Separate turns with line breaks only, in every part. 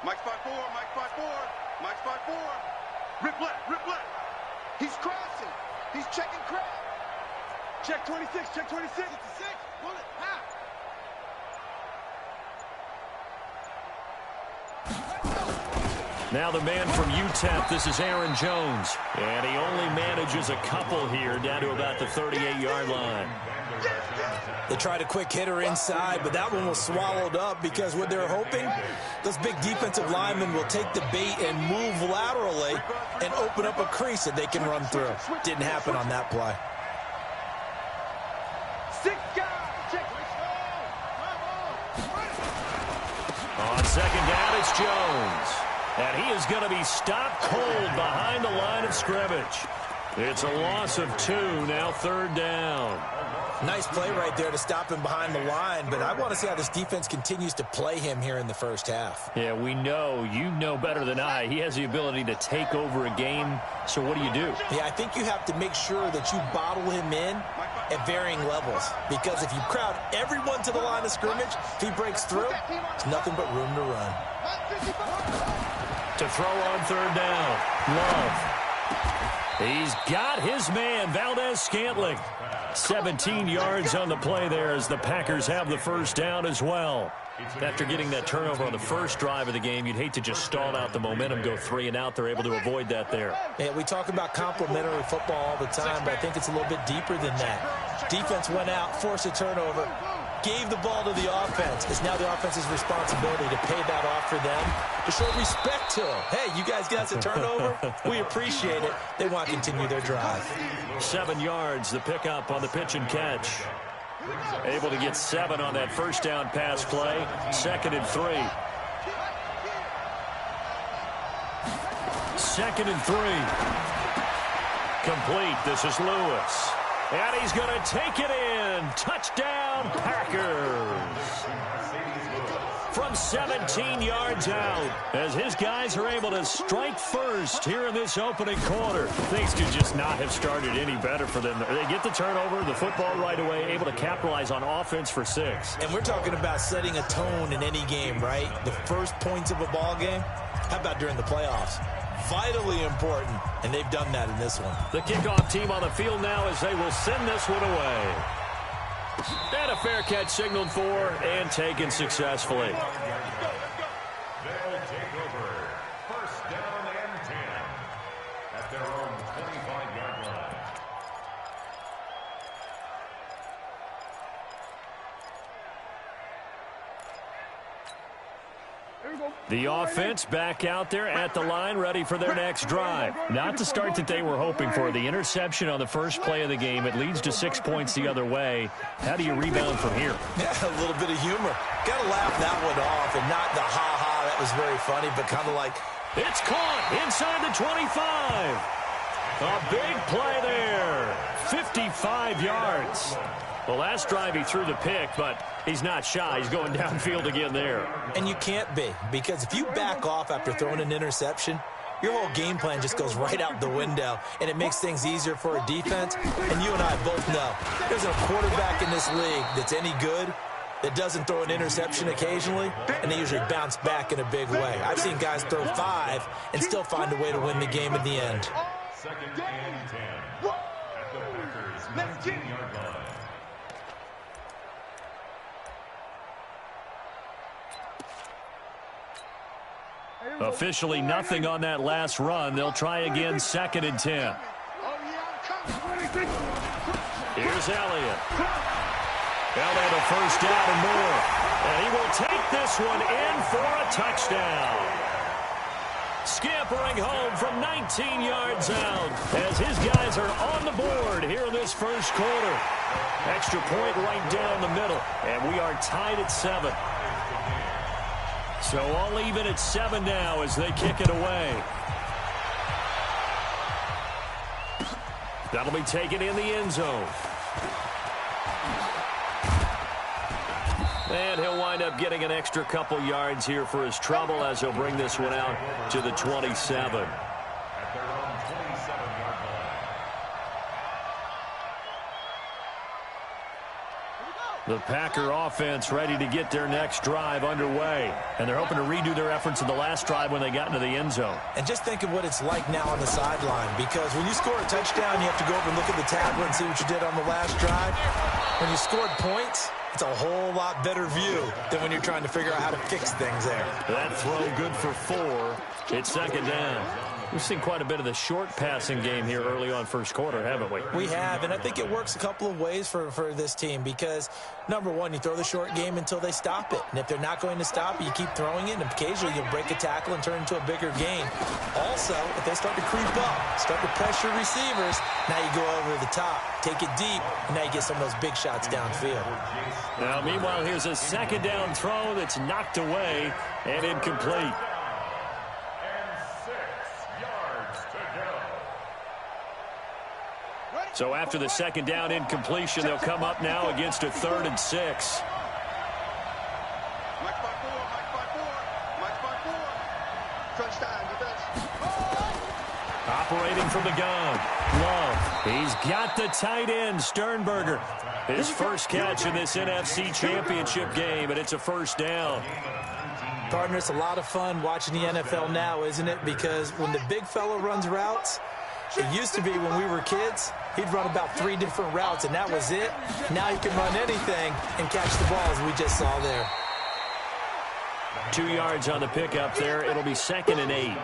Mike's 5-4, Mike's 5-4, Mike's 5-4. Rip left, rip left. He's crossing. He's checking crap. Check 26, check 26. 66, pull it, half.
Now the man from UTEP, this is Aaron Jones. And he only manages a couple here, down to about the 38-yard line.
They tried a quick hitter inside, but that one was swallowed up because what they're hoping, those big defensive linemen will take the bait and move laterally and open up a crease that they can run through. Didn't happen on that play.
On second down, it's Jones. And he is going to be stopped cold behind the line of scrimmage. It's a loss of 2, now third down.
Nice play right there to stop him behind the line, but I want to see how this defense continues to play him here in the first half.
Yeah, we know. You know better than I. He has the ability to take over a game, so what do you do?
Yeah, I think you have to make sure that you bottle him in at varying levels, because if you crowd everyone to the line of scrimmage, if he breaks through, it's nothing but room to run.
To throw on third down, Love. He's got his man, Valdez-Scantling. 17 yards on the play there as the Packers have the first down as well. After getting that turnover on the first drive of the game, you'd hate to just stall out the momentum, go 3 and out. They're able to avoid that there.
Yeah, we talk about complementary football all the time, but I think it's a little bit deeper than that. Defense went out, forced a turnover, gave the ball to the offense. It's now the offense's responsibility to pay that off for them, to show respect to them. Hey, you guys got us a turnover? We appreciate it. They want to continue their drive.
7 yards, the pickup on the pitch and catch. Able to get 7 on that first down pass play. 2nd and 3. 2nd and 3. Complete. This is Lewis. And he's going to take it in. Touchdown, Packers. From 17 yards out, as his guys are able to strike first here in this opening quarter. Things could just not have started any better for them. They get the turnover, the football right away, able to capitalize on offense for 6.
And we're talking about setting a tone in any game, right? The first points of a ball game. How about during the playoffs? Vitally important, and they've done that in this one.
The kickoff team on the field now as they will send this one away. And a fair catch signaled for and taken successfully.
They'll take over. First down and 10 at their own 25-yard line.
The offense back out there at the line, ready for their next drive. Not the start that they were hoping for. The interception on the first play of the game. It leads to 6 points the other way. How do you rebound from here?
Yeah, a little bit of humor. Got to laugh that one off and not the ha-ha. That was very funny, but kind of like...
It's caught inside the 25. A big play there. 55 yards. The last drive he threw the pick, but he's not shy. He's going downfield again there.
And you can't be, because if you back off after throwing an interception, your whole game plan just goes right out the window, and it makes things easier for a defense. And you and I both know there's a quarterback in this league that's any good that doesn't throw an interception occasionally, and they usually bounce back in a big way. I've seen guys throw 5 and still find a way to win the game in the end.
2nd and 10 at the Packers' 19-yard line.
Officially nothing on that last run. They'll try again, 2nd and 10. Here's Elliott. Now they have a first down and more. And he will take this one in for a touchdown. Scampering home from 19 yards out as his guys are on the board here in this first quarter. Extra point right down the middle. And we are tied at 7. So all even at 7 now as they kick it away. That'll be taken in the end zone. And he'll wind up getting an extra couple yards here for his trouble as he'll bring this one out to the 27.
At their own 27-yard line.
The Packer offense ready to get their next drive underway. And they're hoping to redo their efforts in the last drive when they got into the end zone.
And just think of what it's like now on the sideline, because when you score a touchdown, you have to go over and look at the tablet and see what you did on the last drive. When you scored points, it's a whole lot better view than when you're trying to figure out how to fix things there.
That throw good for 4. It's second down. We've seen quite a bit of the short passing game here early on first quarter, haven't we?
We have, and I think it works a couple of ways for this team because, number one, you throw the short game until they stop it. And if they're not going to stop it, you keep throwing it, and occasionally you'll break a tackle and turn it into a bigger game. Also, if they start to creep up, start to pressure receivers, now you go over the top, take it deep, and now you get some of those big shots downfield.
Now, meanwhile, here's a second down throw that's knocked away and incomplete. So after the second down incompletion, they'll come up now against a 3rd and 6. Operating from the gun. Love. He's got the tight end, Sternberger. His first catch in this NFC Championship game, and it's a first down.
Partner, it's a lot of fun watching the NFL now, isn't it? Because when the big fella runs routes, it used to be when we were kids, he'd run about 3 different routes, and that was it. Now he can run anything and catch the ball, as we just saw there.
2 yards on the pickup there. It'll be 2nd and 8.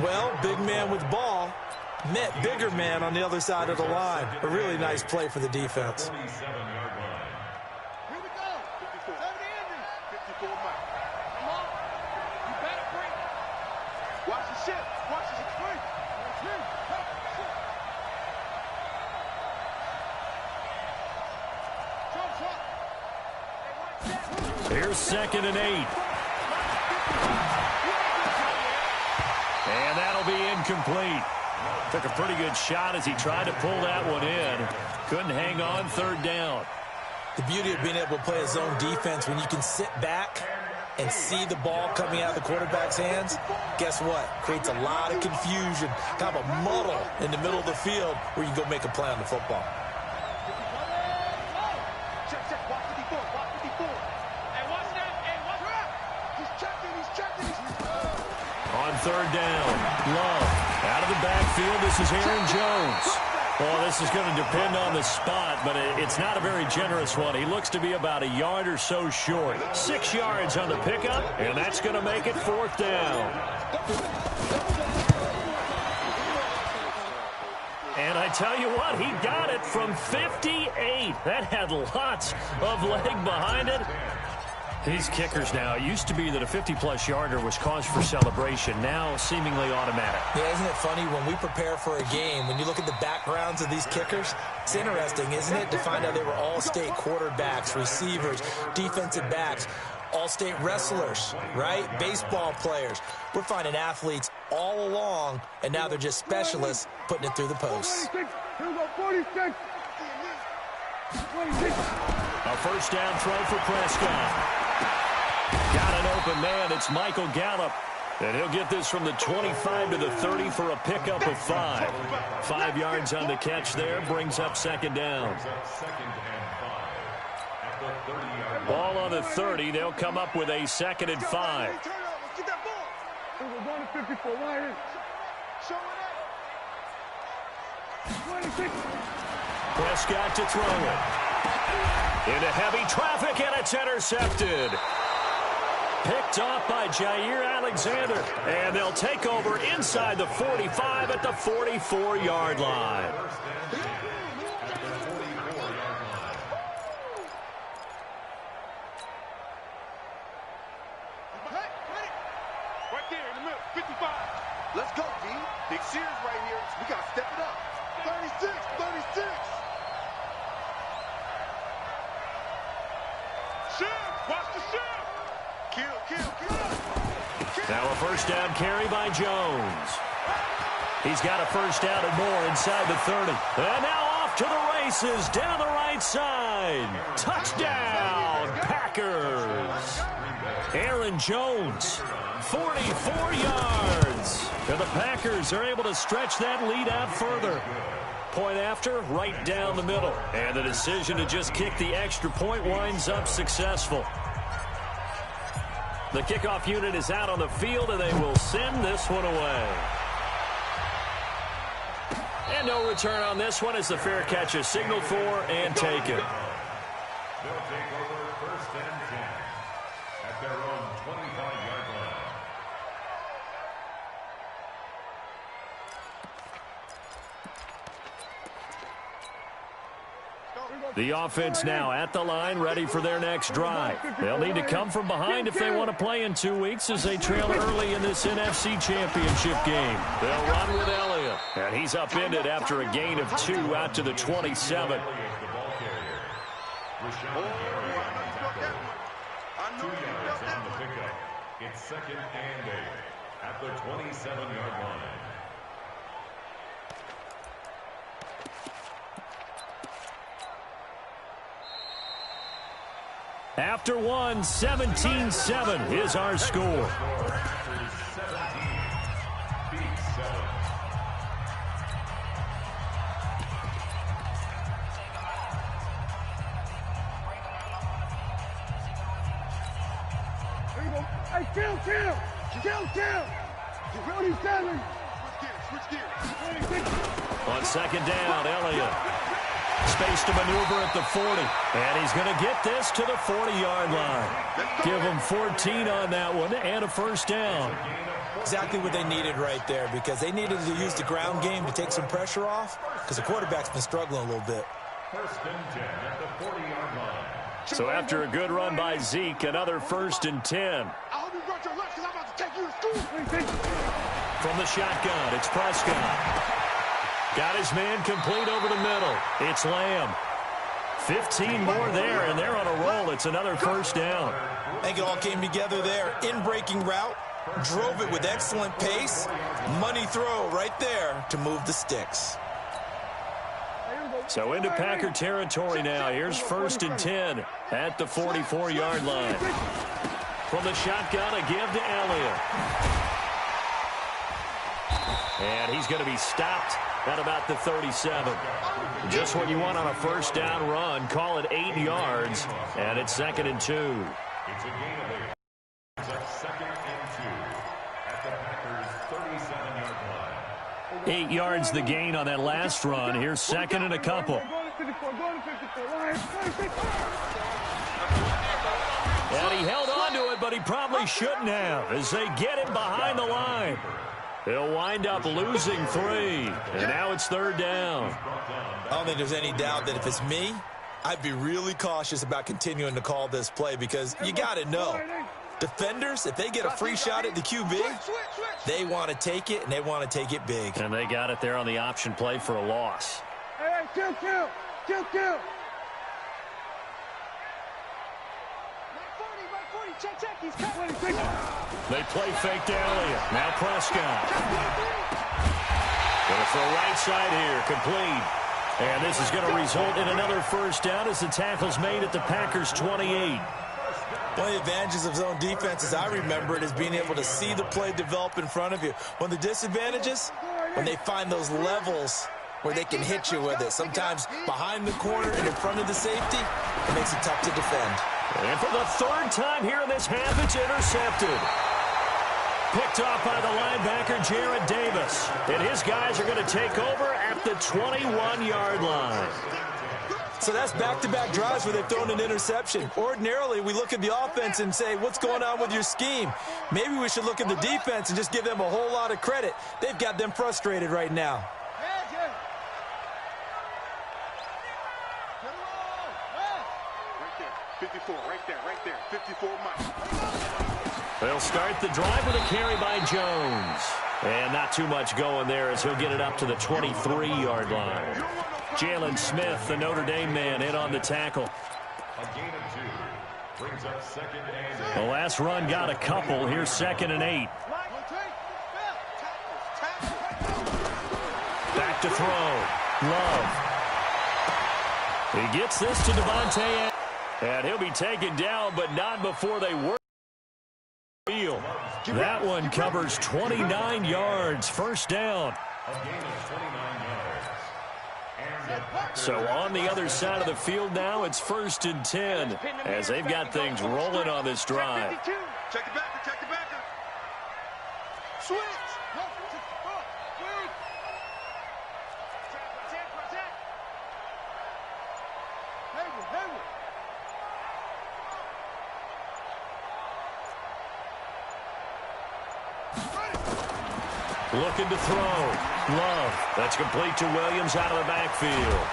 Well, big man with ball met bigger man on the other side of the line. A really nice play for the defense.
Here we go. 54. 54 Mike. Come on. You better bring it. Watch the shift. Watch the screen.
Here's 2nd and 8. And that'll be incomplete. Took a pretty good shot as he tried to pull that one in. Couldn't hang on, 3rd down.
The beauty of being able to play a zone defense when you can sit back and see the ball coming out of the quarterback's hands, guess what? Creates a lot of confusion, kind of a muddle in the middle of the field where you go make a play on the football.
On 3rd down, Love out of the backfield. This is Aaron Jones. Well, this is going to depend on the spot, but it's not a very generous one. He looks to be about a yard or so short. 6 yards on the pickup, and that's going to make it 4th down. And I tell you what, he got it from 58. That had lots of leg behind it. These kickers now, it used to be that a 50-plus yarder was cause for celebration, now seemingly automatic.
Yeah, isn't it funny when we prepare for a game, when you look at the backgrounds of these kickers, it's interesting, isn't it, to find out they were all-state quarterbacks, receivers, defensive backs, all-state wrestlers, right? Baseball players. We're finding athletes all along, and now they're just specialists putting it through the posts.
A first down throw for Prescott. Got an open man. It's Michael Gallup. And he'll get this from the 25 to the 30 for a pickup of 5. 5 yards on the catch there. Brings up 2nd down. Ball on the 30. They'll come up with a 2nd and 5. Prescott to throw it. Into heavy traffic, and it's intercepted. Picked off by Jair Alexander. And they'll take over inside the 45 at the 44-yard line.
Right there in the middle, 55. Let's go, D. Big Sears right here. We got to step it up. 36, 36. Shift, watch the shift. Kill.
Now a first down carry by Jones. He's got a first down and more inside the 30. And now off to the races down the right side. Touchdown, Packers. Aaron Jones, 44 yards. And the Packers are able to stretch that lead out further. point after, right down the middle. And the decision to just kick the extra point winds up successful. The kickoff unit is out on the field, and they will send this one away. And no return on this one as the fair catch is signaled for and taken.
They'll take over 1st and 10 at their own 25-yard line.
The offense now at the line, ready for their next drive. They'll need to come from behind if they want to play in 2 weeks as they trail early in this NFC Championship game. They'll run with Elliott, and he's upended after a gain of 2 out to the 27.
It's 2nd and 8 at the 27-yard line.
After one, 17-7 is our score.
Hey, kill. Switch gears.
On 2nd down, Elliott. Space to maneuver at the 40. And he's going to get this to the 40-yard line. Give him 14 on that one and a 1st down.
Exactly what they needed right there, because they needed to use the ground game to take some pressure off, because the quarterback's been struggling a little bit.
1st and 10 at the 40-yard line.
So after a good run by Zeke, another 1st and 10.
I hope you brought your lunch because I'm about to take you to school.
From the shotgun, it's Prescott. Got his man complete over the middle. It's Lamb. 15 more there, and they're on a roll. It's another 1st down.
I think it all came together there. In-breaking route, drove it with excellent pace. Money throw right there to move the sticks.
So into Packer territory now. Here's 1st and 10 at the 44-yard line. From the shotgun, a give to Elliott. And he's going to be stopped at about the 37. Just what you want on a 1st down run. Call it 8 yards, and it's 2nd and 2.
It's a gain of 8. It's a 2nd and 2 at the Packers' 37-yard line.
8 yards the gain on that last run. Here's 2nd and a couple. And he held on to it, but he probably shouldn't have as they get him behind the line. He'll wind up losing 3, and now it's 3rd down.
I don't think there's any doubt that if it's me, I'd be really cautious about continuing to call this play, because you got to know, defenders, if they get a free shot at the QB, they want to take it, and they want to take it big.
And they got it there on the option play for a loss.
Hey, kill. Check. He's
They play fake to Elliott. Now Prescott. Going to throw right side here. Complete. And this is going to result in another 1st down as the tackle's made at the Packers' 28.
One of the advantages of zone defense, as I remember it, is being able to see the play develop in front of you. One of the disadvantages, when they find those levels where they can hit you with it. Sometimes behind the corner and in front of the safety, it makes it tough to defend.
And for the 3rd time here in this half, it's intercepted. Picked off by the linebacker, Jared Davis. And his guys are going to take over at the 21-yard line.
So that's back-to-back drives where they've thrown an interception. Ordinarily, we look at the offense and say, what's going on with your scheme? Maybe we should look at the defense and just give them a whole lot of credit. They've got them frustrated right now.
54, right there. 54 Mike.
They'll start the drive with a carry by Jones. And not too much going there as he'll get it up to the 23-yard line. Jalen Smith, the Notre Dame man, in on the tackle.
A gain of 2 brings up 2nd and 8.
The last run got a couple. Here's 2nd and 8. Back to throw. Love. He gets this to Devontae. And he'll be taken down, but not before they work the field. That one covers 29 yards. 1st down.
A gain of 29 yards.
So on the other side of the field now, it's 1st and 10 as they've got things rolling on this drive.
Check the backer, check the backer. Switch.
Looking to throw. Love. That's complete to Williams out of the backfield.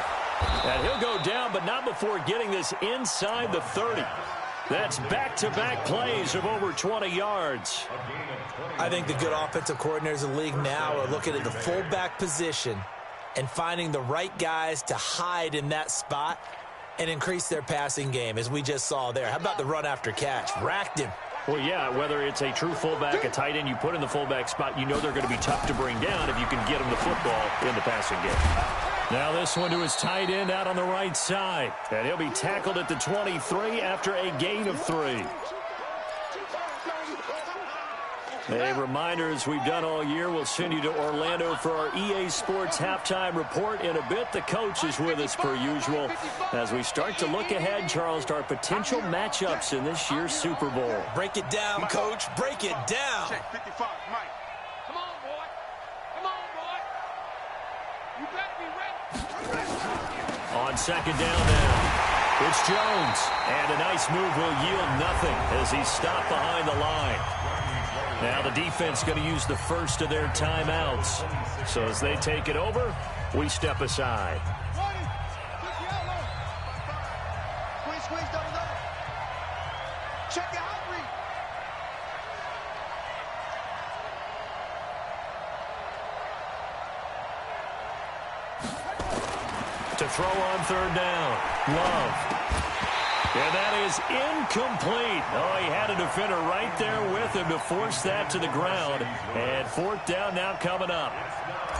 And he'll go down, but not before getting this inside the 30. That's back-to-back plays of over 20 yards.
I think the good offensive coordinators in the league now are looking at the fullback position and finding the right guys to hide in that spot and increase their passing game, as we just saw there. How about the run after catch? Racked him.
Well, yeah, whether it's a true fullback, a tight end you put in the fullback spot, you know they're going to be tough to bring down if you can get them the football in the passing game. Now this one to his tight end out on the right side. And he'll be tackled at the 23 after a gain of 3. A reminder, as we've done all year, we'll send you to Orlando for our EA Sports halftime report in a bit. The coach is with us per usual as we start to look ahead, Charles, to our potential matchups in this year's Super Bowl.
Break it down, Coach. Break it down.
Check 55, Mike. Come on, boy. Come on, boy. You better be ready.
On 2nd down now, it's Jones. And a nice move will yield nothing as he's stopped behind the line. Now the defense going to use the first of their timeouts. So as they take it over, we step aside.
Squeeze, double. Check the out read.
To throw on 3rd down. Love. And that is incomplete. Oh, he had a defender right there with him to force that to the ground. And 4th down now coming up.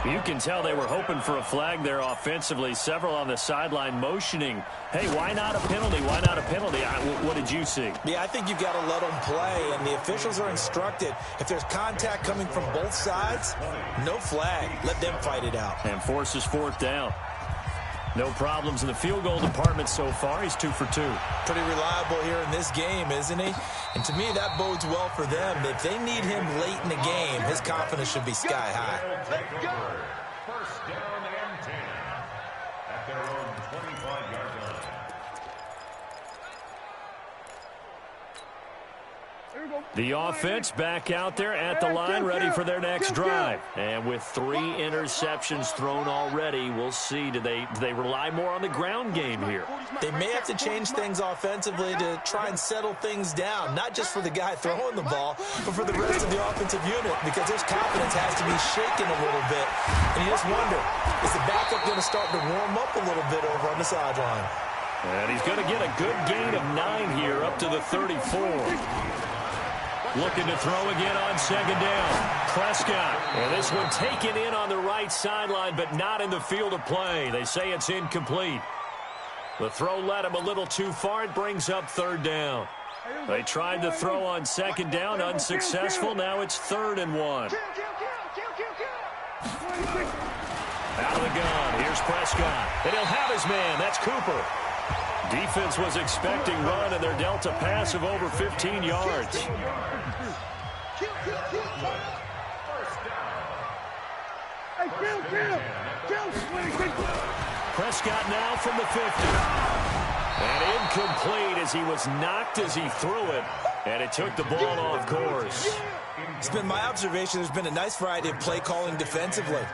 You can tell they were hoping for a flag there offensively. Several on the sideline motioning. Hey, why not a penalty? Why not a penalty? What did you see?
Yeah, I think you've got to let them play, and the officials are instructed. If there's contact coming from both sides, no flag. Let them fight it out.
And forces 4th down. No problems in the field goal department so far. He's 2 for 2.
Pretty reliable here in this game, isn't he? And to me, that bodes well for them. If they need him late in the game, his confidence should be sky high.
1st down and 10 at their own 25-yard line.
The offense back out there at the line, ready for their next drive. And with 3 interceptions thrown already, we'll see. Do they rely more on the ground game here?
They may have to change things offensively to try and settle things down, not just for the guy throwing the ball, but for the rest of the offensive unit, because his confidence has to be shaken a little bit. And you just wonder, is the backup going to start to warm up a little bit over on the sideline?
And he's going to get a good gain of 9 here up to the 34. Looking to throw again on 2nd down. Prescott. And this one taken in on the right sideline, but not in the field of play. They say it's incomplete. The throw led him a little too far. It brings up 3rd down. They tried to throw on 2nd down, unsuccessful. Now it's 3rd and 1. Out of the gun. Here's Prescott. And he'll have his man. That's Cooper. Defense was expecting run, and they're dealt a pass of over 15 yards. Prescott now from the 50. And incomplete as he was knocked as he threw it. And it took the ball off course.
It's been my observation there's been a nice variety of play calling defensively.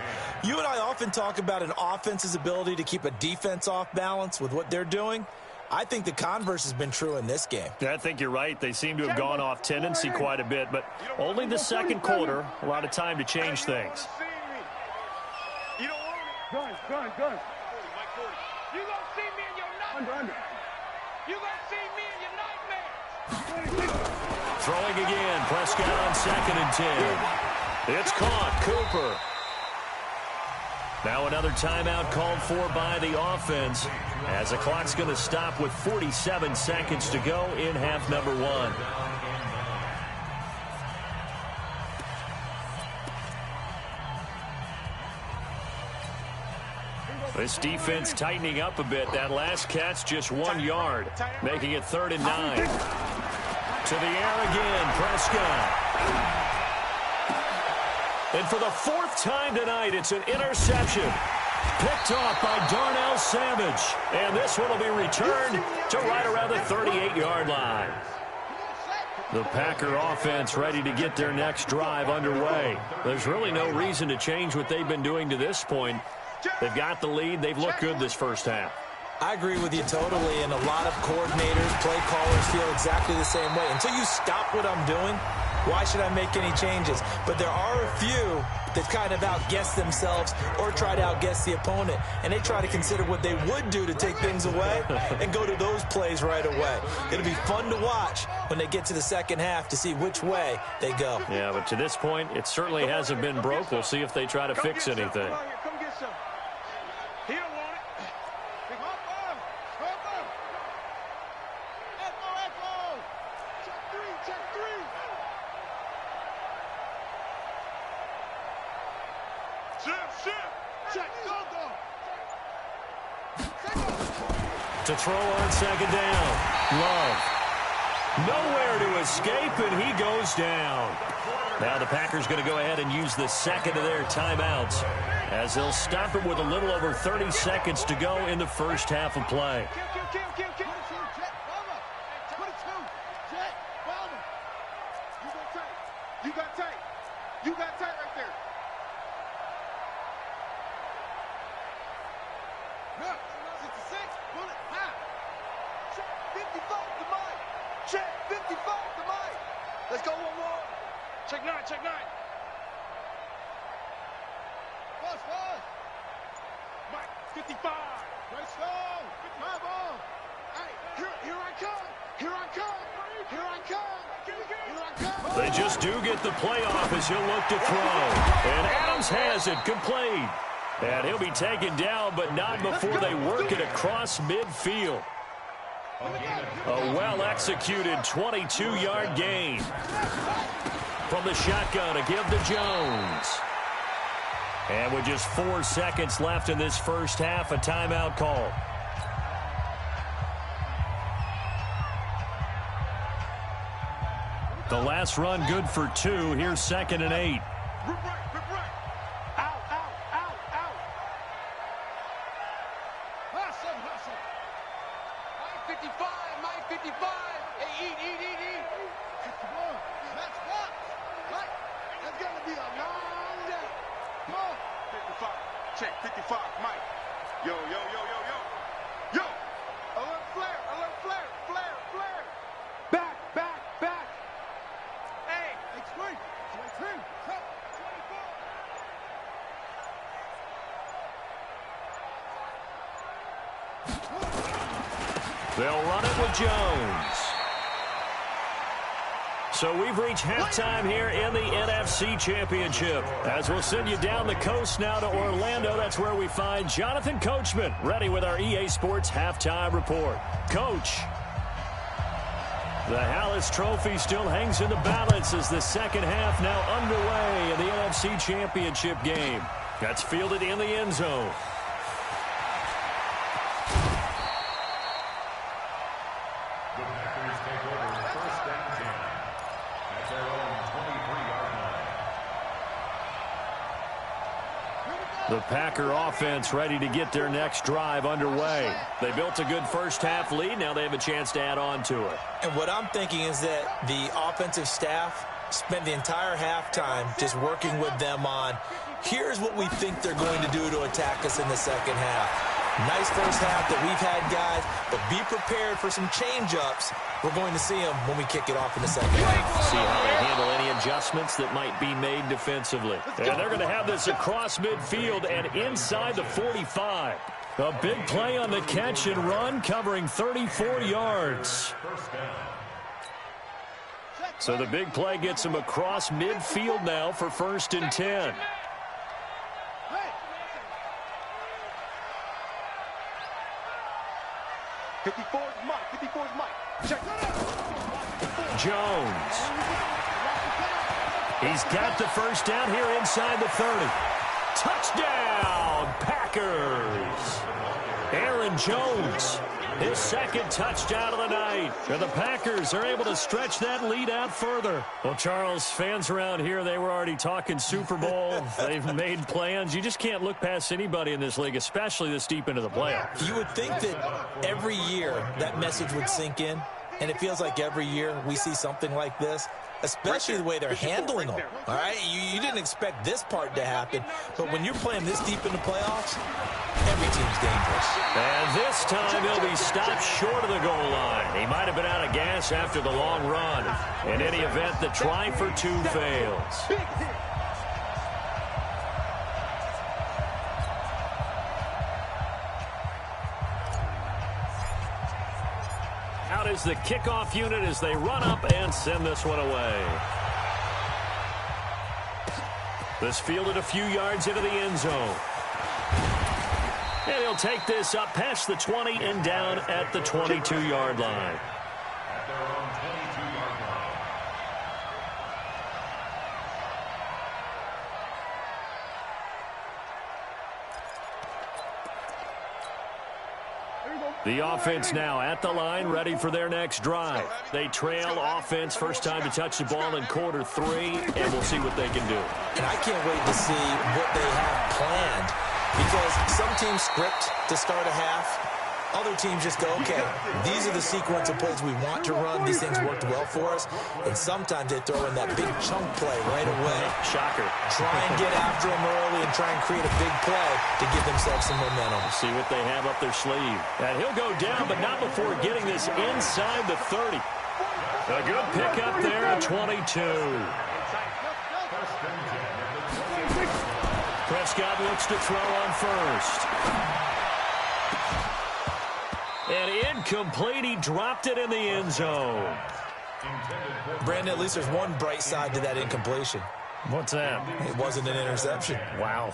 You and I often talk about an offense's ability to keep a defense off balance with what they're doing. I think the converse has been true in this game.
Yeah, I think you're right. They seem to have gone off tendency quite a bit, but only the 2nd quarter, a lot of time to change things.
Gun. You gonna see me in your nightmares. You gonna see me in your nightmares.
Throwing again. Prescott on 2nd and 10. It's caught. Cooper. Now another timeout called for by the offense as the clock's going to stop with 47 seconds to go in half number 1. This defense tightening up a bit. That last catch just 1 yard, making it 3rd and 9. To the air again, Prescott. And for the 4th time tonight, it's an interception. Picked off by Darnell Savage. And this one will be returned to right around the 38-yard line. The Packer offense ready to get their next drive underway. There's really no reason to change what they've been doing to this point. They've got the lead. They've looked good this first half.
I agree with you totally, and a lot of coordinators, play callers feel exactly the same way. Until you stop what I'm doing, why should I make any changes? But there are a few that kind of outguess themselves or try to outguess the opponent, and they try to consider what they would do to take things away and go to those plays right away. It'll be fun to watch when they get to the second half to see which way they go.
Yeah, but to this point, it certainly hasn't been broke. We'll see if they try to fix anything. To throw on second down. Love. Nowhere to escape, and he goes down. Now the Packers going to go ahead and use the second of their timeouts as they'll stop it with a little over 30 seconds to go in the first half of play.
You got tight right there. Look, 66, pull it high. Check 55 to Mike. Check 55 to Mike. Let's go one more. Check 9, check 9. Fast. Mike, 55. Let's go. 55 on. Hey, here I come. Here I come. Here I come. Here I come.
They just do get the playoff as he'll look to throw. And Adams has it complete. And he'll be taken down, but not before they work it across midfield. A well-executed 22-yard gain. From the shotgun to give to Jones. And with just 4 seconds left in this first half, a timeout call. The last run good for 2. Here's 2nd and 8.
Check 55, Mike. Yo. Alert flare. Back. Hey, explain. 23. Cut.
24. They'll run it with Jones. So we've reached halftime here in the NFC Championship. As we'll send you down the coast now to Orlando, that's where we find Jonathan Coachman, ready with our EA Sports Halftime Report. Coach, the Hallis Trophy still hangs in the balance as the second half now underway in the NFC Championship game. That's fielded in the end zone. The Packer offense ready to get their next drive underway. They built a good first half lead. Now they have a chance to add on to it.
And what I'm thinking is that the offensive staff spent the entire halftime just working with them on, here's what we think they're going to do to attack us in the second half. Nice first half that we've had, guys, but be prepared for some change-ups. We're going to see them when we kick it off in the second half.
See how they handle any adjustments that might be made defensively. And they're going to have this across midfield and inside the 45. A big play on the catch and run, covering 34 yards. So the big play gets them across midfield now for 1st and 10.
Check that out.
Jones. He's got the first down here inside the 30. Touchdown, Packers! Aaron Jones, his second touchdown of the night. And the Packers are able to stretch that lead out further. Well, Charles, fans around here, they were already talking Super Bowl. They've made plans. You just can't look past anybody in this league, especially this deep into the playoffs.
You would think that every year that message would sink in, and it feels like every year we see something like this, especially the way they're handling them. All right, you didn't expect this part to happen, but when you're playing this deep in the playoffs, every team's dangerous.
And this time he'll be stopped short of the goal line. He might have been out of gas after the long run. In any event, the try for two fails. Out is the kickoff unit as they run up and send this one away. This fielded a few yards into the end zone. And he'll take this up past the 20 and down at the 22-yard line.
At their own 22-yard line.
The offense now at the line, ready for their next drive. They trail offense, first time to touch the ball in quarter 3, and we'll see what they can do.
And I can't wait to see what they have planned, because some teams script to start a half. Other teams just go, okay, these are the sequence of plays we want to run. These things worked well for us. And sometimes they throw in that big chunk play right away.
Shocker.
Try and get after them early and try and create a big play to give themselves some momentum.
See what they have up their sleeve. And he'll go down, but not before getting this inside the 30. A good pickup there at 22. Prescott looks to throw on first. And incomplete. He dropped it in the end zone.
Brandon, at least there's one bright side to that incompletion.
What's that?
It wasn't an interception.
Wow.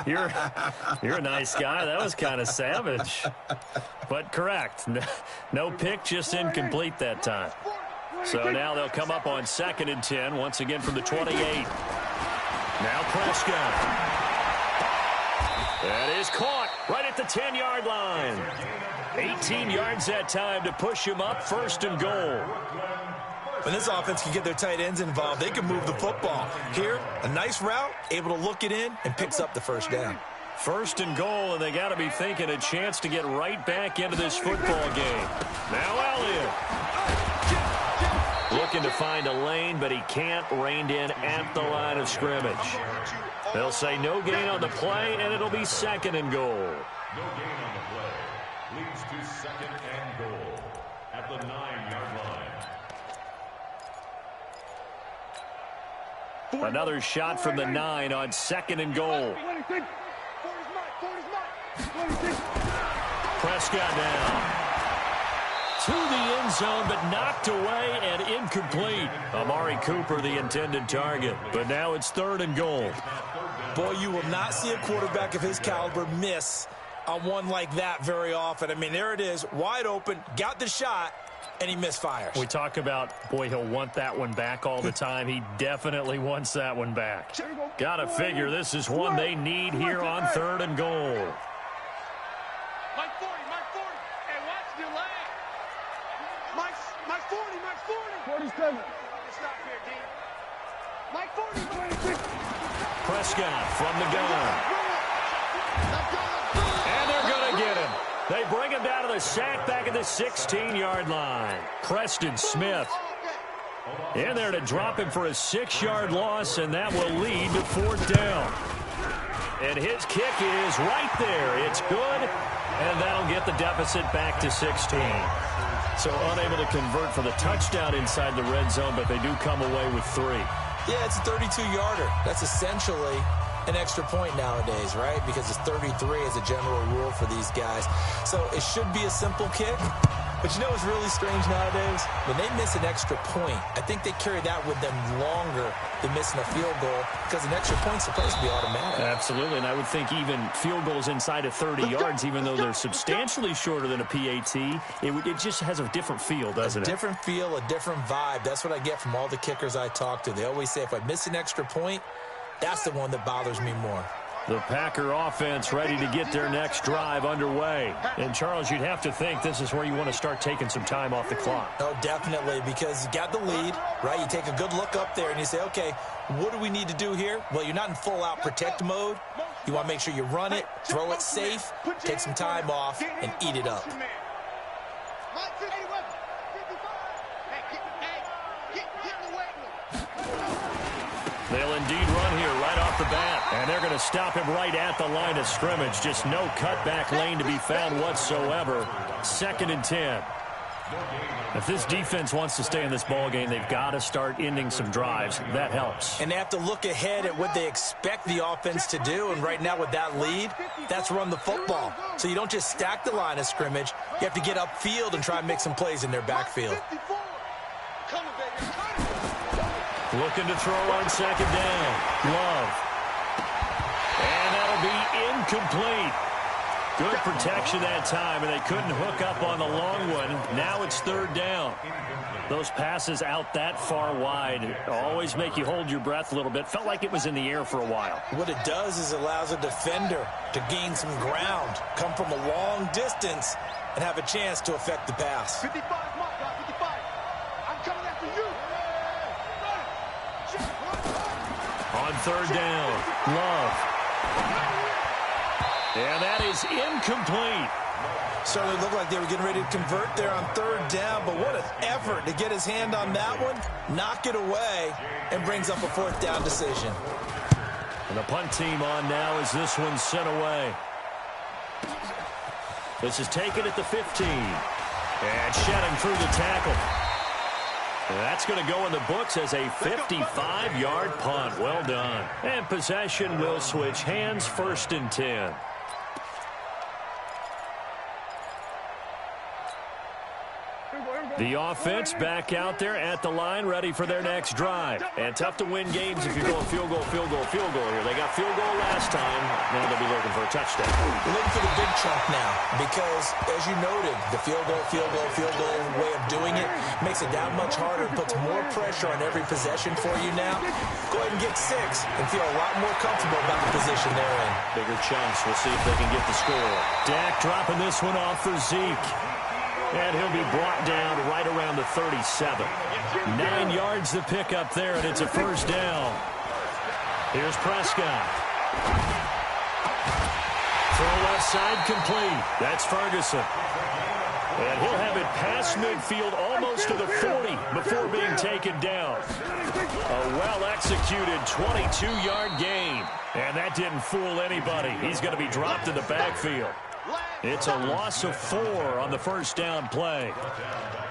You're a nice guy. That was kind of savage. But correct. No pick, just incomplete that time. So now they'll come up on 2nd and 10, once again from the 28. Now Prescott. That is caught right at the 10-yard line. 18 yards that time to push him up, 1st and goal.
When this offense can get their tight ends involved, they can move the football. Here, a nice route, able to look it in, and picks up the first down.
1st and goal, and they got to be thinking a chance to get right back into this football game. Now Elliott. Looking to find a lane, but he can't. Reined in at the line of scrimmage. They'll say no gain on the play, and it'll be 2nd and goal.
No gain on the play. Leads to 2nd and goal at the 9-yard line.
Another shot from the 9 on 2nd and goal. Prescott down. To the end zone, but knocked away and incomplete. Amari Cooper, the intended target. But now it's 3rd and goal.
Boy, you will not see a quarterback of his caliber miss on one like that very often. I mean, there it is, wide open, got the shot, and he misfires.
We talk about, boy, he'll want that one back all the time. He definitely wants that one back. Got to figure this is one they need here on 3rd and goal.
Mike 40, Mike 40. Hey, watch your leg. Mike 40, Mike 40. 47. Stop here, D. Mike 40.
Prescott from the gun. And they're going to get him. They bring him down to the sack back at the 16-yard line. Preston Smith in there to drop him for a 6-yard loss, and that will lead to 4th down. And his kick is right there. It's good, and that'll get the deficit back to 16. So unable to convert for the touchdown inside the red zone, but they do come away with 3.
Yeah, it's a 32-yarder. That's essentially an extra point nowadays, right? Because it's 33 as a general rule for these guys. So it should be a simple kick. But you know what's really strange nowadays? When they miss an extra point, I think they carry that with them longer than missing a field goal, because an extra point's supposed to be automatic.
Absolutely, and I would think even field goals inside of 30 yards, even though they're substantially shorter than a PAT, it just has a different feel, doesn't it?
A different feel, a different vibe. That's what I get from all the kickers I talk to. They always say, if I miss an extra point, That's the one that bothers me more.
The Packer offense ready to get their next drive underway. And, Charles, you'd have to think this is where you want to start taking some time off the clock.
Oh, definitely, because you got the lead, right? You take a good look up there and you say, okay, what do we need to do here? Well, you're not in full-out protect mode. You want to make sure you run it, throw it safe, take some time off, and eat it up.
They'll indeed run here right off the bat. And they're going to stop him right at the line of scrimmage. Just no cutback lane to be found whatsoever. 2nd and 10. If this defense wants to stay in this ballgame, they've got to start ending some drives. That helps.
And they have to look ahead at what they expect the offense to do. And right now with that lead, that's run the football. So you don't just stack the line of scrimmage. You have to get upfield and try and make some plays in their backfield.
Looking to throw on 2nd down. Love. And that'll be incomplete. Good protection that time, and they couldn't hook up on the long one. Now it's 3rd down. Those passes out that far wide always make you hold your breath a little bit. Felt like it was in the air for a while.
What it does is it allows a defender to gain some ground, come from a long distance, and have a chance to affect the pass.
55, Mark, 55. I'm coming after you.
On 3rd down, Love. And that is incomplete.
Certainly looked like they were getting ready to convert there on 3rd down, but what an effort to get his hand on that one, knock it away, and brings up a 4th down decision.
And the punt team on now as this one's sent away. This is taken at the 15. And shedding through the tackle. And that's going to go in the books as a 55-yard punt. Well done. And possession will switch hands, 1st and 10. The offense back out there at the line, ready for their next drive. And tough to win games if you're going field goal here. They got field goal last time. Now they'll be looking for a touchdown.
We're looking for the big chunk now because, as you noted, the field goal way of doing it makes it that much harder and puts more pressure on every possession for you now. Go ahead and get 6 and feel a lot more comfortable about the position they're in.
Bigger chunks. We'll see if they can get the score. Dak dropping this one off for Zeke. And he'll be brought down right around the 37. 9 yards to pick up there, and it's a 1st down. Here's Prescott. Throw left side complete. That's Ferguson. And he'll have it past midfield almost to the 40 before being taken down. A well-executed 22-yard gain. And that didn't fool anybody. He's going to be dropped in the backfield. It's a loss of 4 on the 1st down play.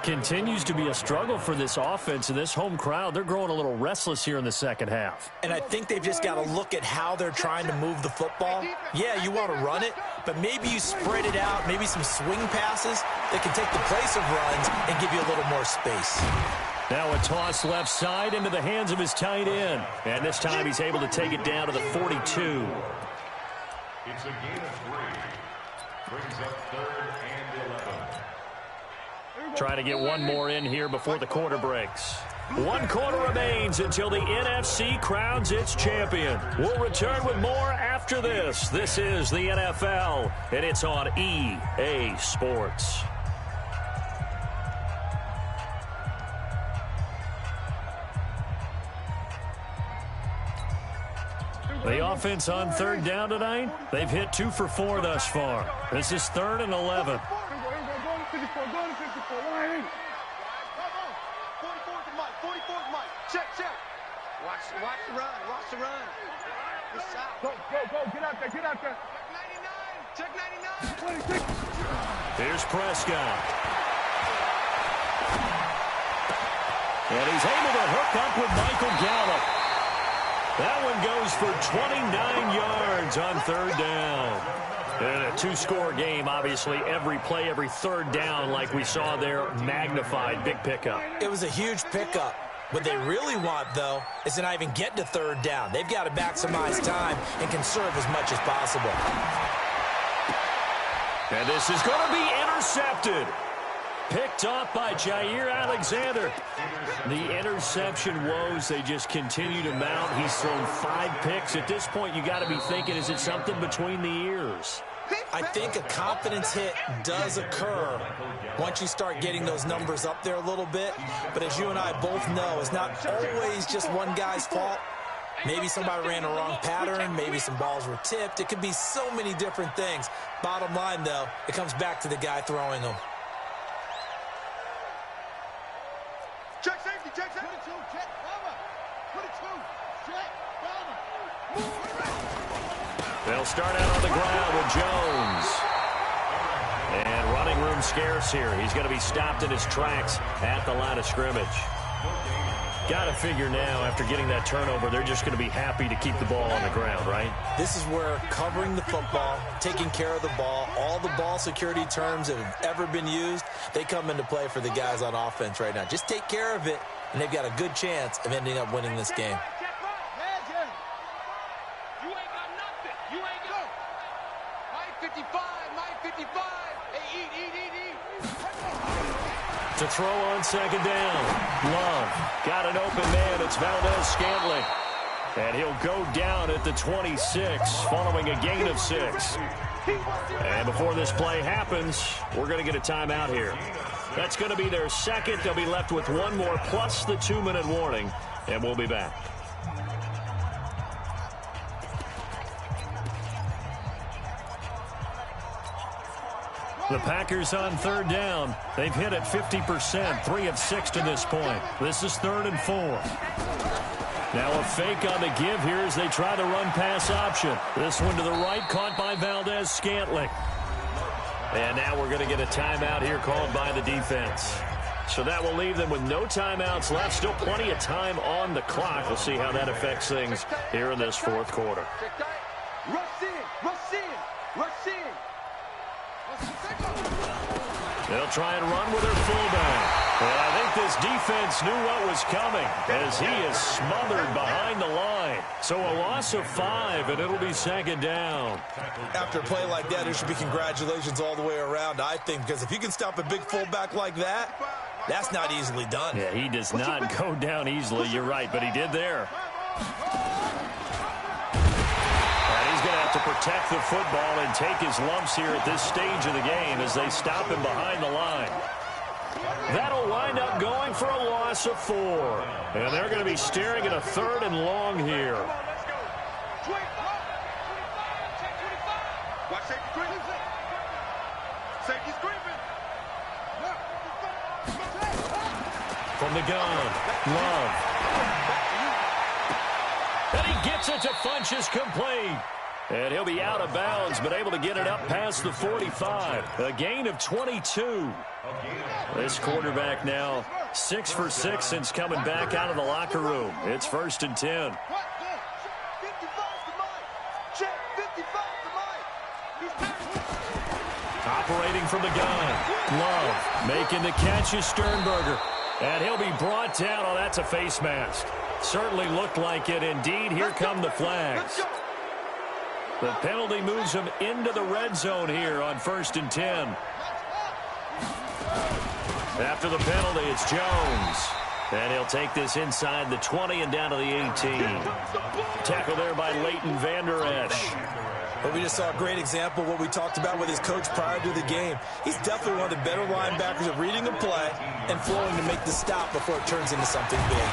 Continues to be a struggle for this offense and this home crowd. They're growing a little restless here in the 2nd half.
And I think they've just got to look at how they're trying to move the football. Yeah, you want to run it, but maybe you spread it out, maybe some swing passes that can take the place of runs and give you a little more space.
Now a toss left side into the hands of his tight end. And this time he's able to take it down to the 42.
It's a gain of 3. Brings up 3rd and 11.
Trying to get one more in here before the quarter breaks. 1 quarter remains until the NFC crowns its champion. We'll return with more after this. This is the NFL, and it's on EA Sports. The offense on 3rd down tonight, they've hit 2 for 4 thus far. This is 3rd and 11.
Check. Watch the run. Go, get out there. Check 99.
Here's Prescott. And he's able to hook up with Michael Gallup. That one goes for 29 yards on 3rd down. And a 2-score game, obviously, every play, every 3rd down, like we saw there, magnified, big pickup.
It was a huge pickup. What they really want, though, is to not even get to 3rd down. They've got to maximize time and conserve as much as possible.
And this is going to be intercepted. Picked off by Jair Alexander. The interception woes, they just continue to mount. He's thrown 5 picks. At this point, you got to be thinking, is it something between the ears?
I think a confidence hit does occur once you start getting those numbers up there a little bit. But as you and I both know, it's not always just one guy's fault. Maybe somebody ran a wrong pattern. Maybe some balls were tipped. It could be so many different things. Bottom line, though, it comes back to the guy throwing them.
Check safety, check safety. 22, check, cover. 22, check, cover.
They'll start out on the ground with Jones. And running room scarce here. He's going to be stopped in his tracks at the line of scrimmage. Got to figure now, after getting that turnover, they're just going to be happy to keep the ball on the ground, right?
This is where covering the football, taking care of the ball, all the ball security terms that have ever been used, they come into play for the guys on offense right now. Just take care of it, and they've got a good chance of ending up winning this game.
You ain't got nothing. You ain't got. My 55, my 55. Hey, eat.
To throw on second down. Love got an open man. It's Valdez-Scantling. And he'll go down at the 26 following a gain of 6. And before this play happens, we're going to get a timeout here. That's going to be their second. They'll be left with one more plus the 2-minute warning. And we'll be back. The Packers on third down. They've hit it 50%, 3 of 6 to this point. This is 3rd and 4. Now a fake on the give here as they try the run-pass option. This one to the right, caught by Valdez-Scantling. And now we're going to get a timeout here called by the defense. So that will leave them with no timeouts left. Still plenty of time on the clock. We'll see how that affects things here in this 4th quarter. They'll try and run with their fullback. And I think this defense knew what was coming as he is smothered behind the line. So a loss of 5, and it'll be 2nd down.
After a play like that, there should be congratulations all the way around, I think, because if you can stop a big fullback like that, that's not easily done.
Yeah, he does not go down easily. You're right, but he did there. To protect the football and take his lumps here at this stage of the game as they stop him behind the line. That'll wind up going for a loss of 4. And they're going to be staring at a 3rd and long here. From the gun, Love. And he gets it to Funchess complete. And he'll be out of bounds, but able to get it up past the 45. A gain of 22. This quarterback now 6 for 6 since coming back out of the locker room. It's 1st and 10. Operating from the gun. Love making the catch is Sternberger. And he'll be brought down. Oh, that's a face mask. Certainly looked like it. Indeed, here come the flags. The penalty moves him into the red zone here on 1st and 10. After the penalty, it's Jones. And he'll take this inside the 20 and down to the 18. Tackle there by Leighton Vander Esch.
But we just saw a great example of what we talked about with his coach prior to the game. He's definitely one of the better linebackers at reading a play and flowing to make the stop before it turns into something big.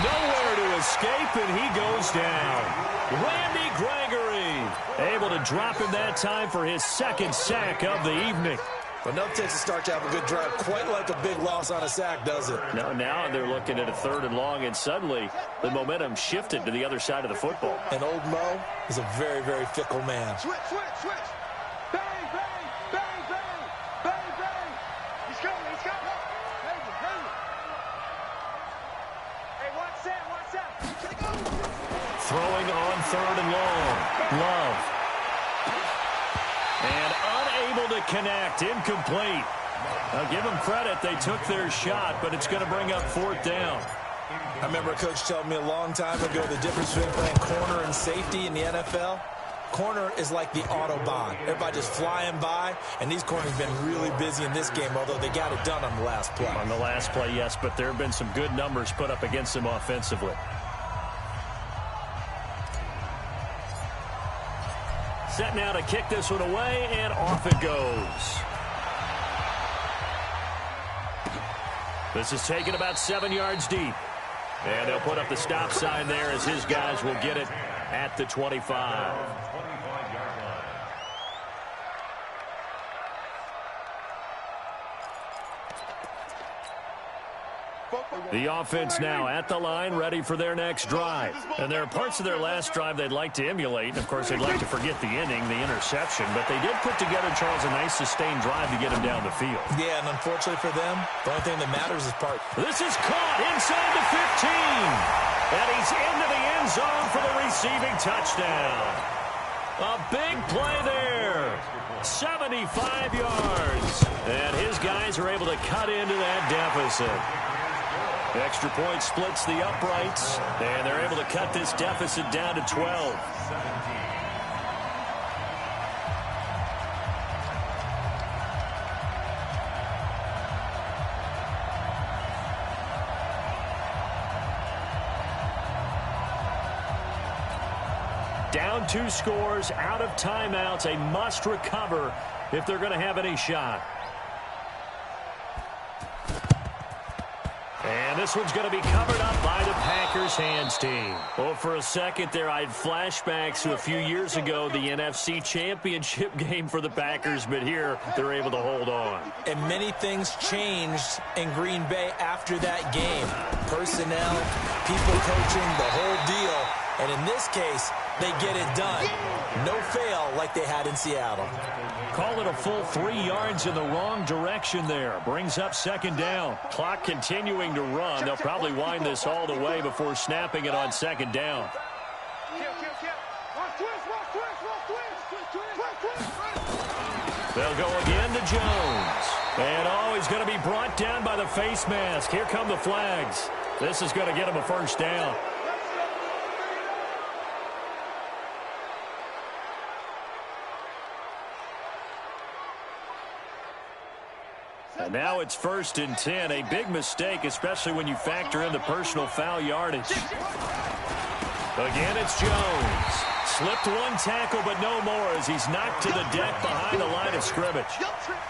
Nowhere to escape, and he goes down. Randy Gregory able to him that time for his 2nd sack of the evening.
But no takes a start to have a good drive, quite like a big loss on a sack, does it?
No, now they're looking at a 3rd and long, and suddenly the momentum shifted to the other side of the football.
And old Mo is a very, very fickle man.
Switch. Bang, bang, bang, bang, bang, bang. He's coming. Hey, watch that.
Throwing on 3rd and long. Love. And unable to connect. Incomplete. Now give them credit. They took their shot, but it's going to bring up 4th down.
I remember a coach telling me a long time ago the difference between playing corner and safety in the NFL. corner is like the Autobahn. Everybody just flying by, and these corners have been really busy in this game, although they got it done on the last play.
On the last play, yes, but there have been some good numbers put up against them offensively. Set now to kick this one away, and off it goes. This is taken about 7 yards deep. And they'll put up the stop sign there as his guys will get it at the 25. The offense now at the line, ready for their next drive. And there are parts of their last drive they'd like to emulate. And, of course, they'd like to forget the inning, the interception. But they did put together, Charles, a nice sustained drive to get him down the field.
Yeah, and unfortunately for them, the only thing that matters is part.
This is caught inside the 15. And he's into the end zone for the receiving touchdown. A big play there. 75 yards. And his guys are able to cut into that deficit. Extra point splits the uprights, and they're able to cut this deficit down to 12. Down 2 scores, out of timeouts, a must recover if they're going to have any shot. And this one's going to be covered up by the Packers hands team. Well, for a second there, I had flashbacks to a few years ago, the NFC Championship game for the Packers, but here they're able to hold on.
And many things changed in Green Bay after that game. Personnel, people coaching, the whole deal. And in this case, they get it done. No fail like they had in Seattle.
Call it a full 3 yards in the wrong direction there. Brings up second down. Clock continuing to run. They'll probably wind this all the way before snapping it on second down. They'll go again to Jones. And he's going to be brought down by the face mask. Here come the flags. This is going to get him a first down. And now it's 1st and 10. A big mistake, especially when you factor in the personal foul yardage. Again, it's Jones. Slipped one tackle, but no more as he's knocked to the deck behind the line of scrimmage.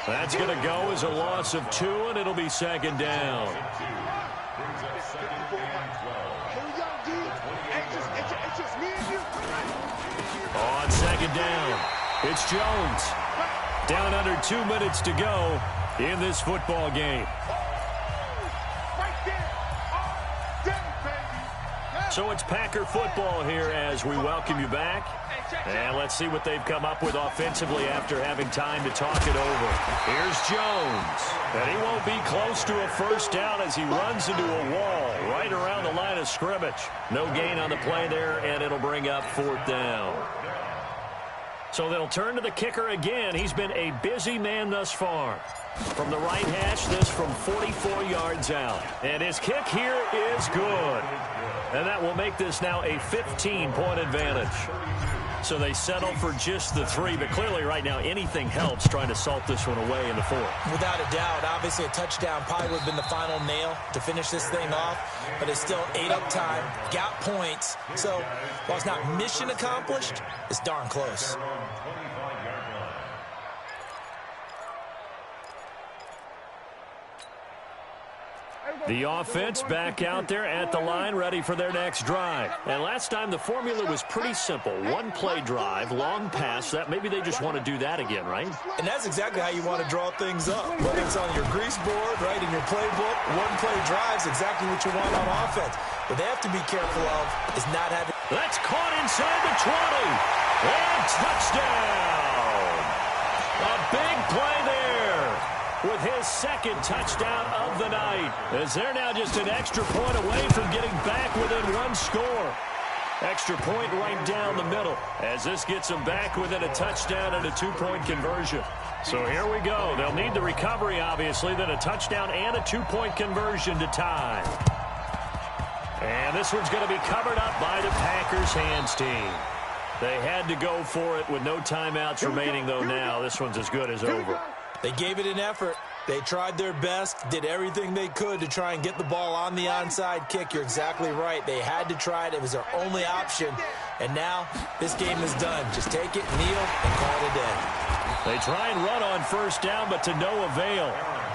That's going to go as a loss of 2, and it'll be second down. On second down, it's Jones. Down under 2 minutes to go in this football game. So it's Packer football here as we welcome you back. And let's see what they've come up with offensively after having time to talk it over. Here's Jones. And he won't be close to a first down as he runs into a wall right around the line of scrimmage. No gain on the play there, and it'll bring up 4th down. So they'll turn to the kicker again. He's been a busy man thus far. From the right hash, this from 44 yards out. And his kick here is good. And that will make this now a 15-point advantage. So they settle for just the 3, but clearly right now anything helps trying to salt this one away in the 4th.
Without a doubt, obviously a touchdown probably would have been the final nail to finish this thing off, but it's still ate up time, got points. So while it's not mission accomplished, it's darn close.
The offense back out there at the line, ready for their next drive. And last time the formula was pretty simple. 1-play drive, long pass. That maybe they just want to do that again, right?
And that's exactly how you want to draw things up. Whether it's on your grease board, right, in your playbook, 1-play drive's exactly what you want on offense. What they have to be careful of is not having...
That's caught inside the 20. And touchdown. A big play there with his 2nd touchdown of the night, as they're now just an extra point away from getting back within 1 score. Extra point right down the middle as this gets them back within a touchdown and a 2-point conversion. So here we go. They'll need the recovery, obviously, then a touchdown and a 2-point conversion to tie. And this one's going to be covered up by the Packers hands team. They had to go for it with no timeouts remaining, though. Now this one's as good as over.
They gave it an effort. They tried their best, did everything they could to try and get the ball on the onside kick. You're exactly right. They had to try it. It was their only option. And now this game is done. Just take it, kneel, and call it a day.
They try and run on first down, but to no avail.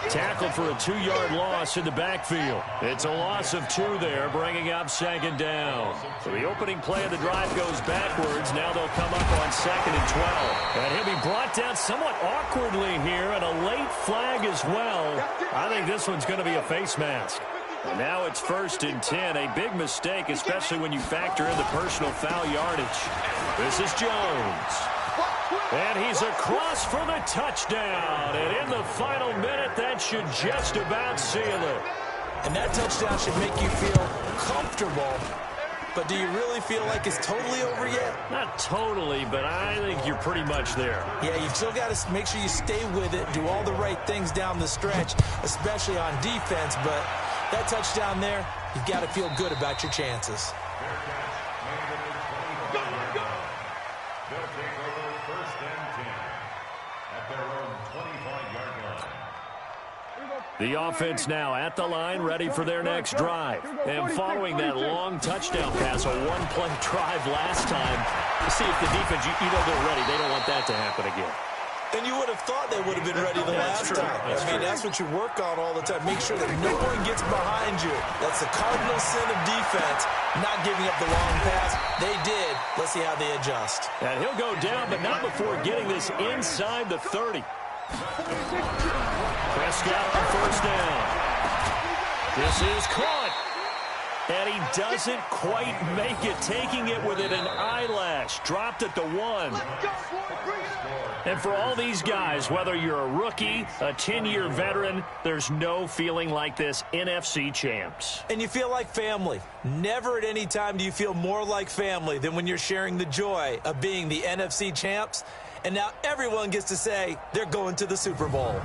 Tackled for a 2-yard loss in the backfield. It's a loss of 2 there, bringing up second down. So the opening play of the drive goes backwards. Now they'll come up on 2nd and 12. And he'll be brought down somewhat awkwardly here, and a late flag as well. I think this one's going to be a face mask. And now it's 1st and 10. A big mistake, especially when you factor in the personal foul yardage. This is Jones. And he's across for the touchdown. And in the final minute, that should just about seal it.
And that touchdown should make you feel comfortable. But do you really feel like it's totally over yet?
Not totally, but I think you're pretty much there.
Yeah, you've still got to make sure you stay with it, do all the right things down the stretch, especially on defense. But that touchdown there, you've got to feel good about your chances.
The offense now at the line, ready for their next drive. And following that long touchdown pass, a one-play drive last time, to see if the defense, you know they're ready. They don't want that to happen again.
And you would have thought they would have been ready the last time. That's what you work on all the time. Make sure that no one gets behind you. That's the cardinal sin of defense, not giving up the long pass. They did. Let's see how they adjust.
And he'll go down, but not before getting this inside the 30. Prescott on first down. This is caught. And he doesn't quite make it, taking it within an eyelash. Dropped at the 1. And for all these guys, whether you're a rookie, a 10-year veteran, there's no feeling like this NFC champs.
And you feel like family. Never at any time do you feel more like family than when you're sharing the joy of being the NFC champs. And now everyone gets to say they're going to the Super Bowl.